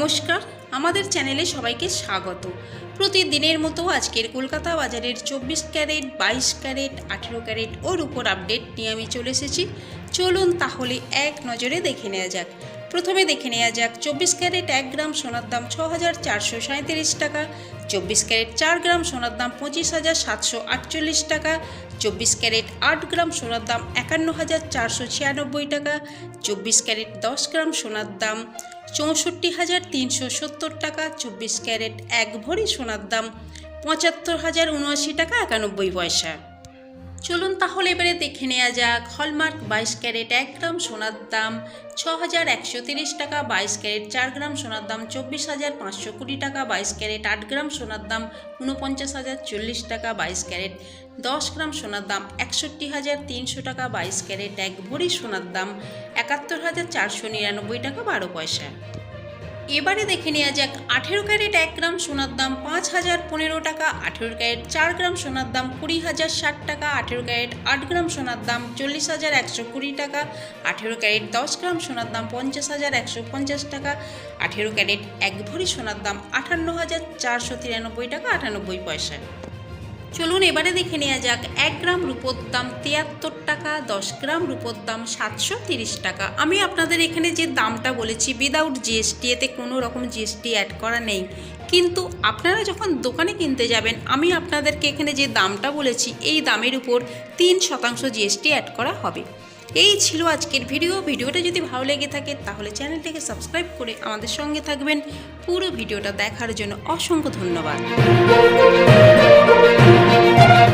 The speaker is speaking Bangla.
নমস্কার, আমাদের চ্যানেলে সবাইকে স্বাগত। প্রতিদিনের মতো আজকের কলকাতা বাজারের 24 ক্যারেট, 22 ক্যারেট, 18 ক্যারেট ও রূপোর আপডেট নিয়ে আমি চলে এসেছি। চলুন তাহলে এক নজরে দেখে নেওয়া যাক। প্রথমে দেখে নেওয়া যাক 24 ক্যারেট 1 গ্রাম সোনার দাম 6,437 টাকা, 24 ক্যারেট 4 গ্রাম সোনার দাম 25,748 টাকা, 24 ক্যারেট 8 গ্রাম সোনার দাম 51,496 টাকা, 24 ক্যারেট 10 গ্রাম সোনার দাম 64,370 টাকা, 24 ক্যারেট 1 ভরি সোনার দাম 75,079 টাকা 91 পয়সা। চলুন তাহলে এবারে দেখে নেওয়া যাক হলমার্ক 22 ক্যারেট 1 গ্রাম সোনার দাম 6,130 টাকা, 22 ক্যারেট 4 গ্রাম সোনার দাম 24,520 টাকা, 22 ক্যারেট 8 গ্রাম সোনার দাম 49,040 টাকা, 22 ক্যারেট 10 গ্রাম সোনার দাম 61,300 টাকা, 22 ক্যারেট 1 ভরি সোনার দাম 71,499 টাকা 12 পয়সা। এবারে দেখে নেওয়া যাক 18 ক্যারেট 1 গ্রাম সোনার দাম 5,015 টাকা, 18 ক্যারেট 4 গ্রাম সোনার দাম 20,060 টাকা, 18 ক্যারেট 8 গ্রাম সোনার দাম 40,120 টাকা, 18 ক্যারেট 10 গ্রাম সোনার দাম 50,150 টাকা, 18 ক্যারেট 1 ভরি সোনার দাম 58,493 টাকা 98 পয়সা। চলুন এবারে দেখে নেওয়া যাক 1 গ্রাম রূপোর দাম 73 টাকা, 10 গ্রাম রূপোর দাম 730 টাকা। আমি আপনাদের এখানে যে দামটা বলেছি উইদাউট জিএসটি, এতে কোনো রকম জিএসটি অ্যাড করা নেই, কিন্তু আপনারা যখন দোকানে কিনতে যাবেন আমি আপনাদেরকে এখানে যে দামটা বলেছি এই দামের উপর 3% জিএসটি অ্যাড করা হবে। এই ছিল আজকের ভিডিওটা যদি ভালো লেগে থাকে তাহলে চ্যানেলটিকে সাবস্ক্রাইব করে আমাদের সঙ্গে থাকবেন। পুরো ভিডিওটা দেখার জন্য অসংখ্য ধন্যবাদ।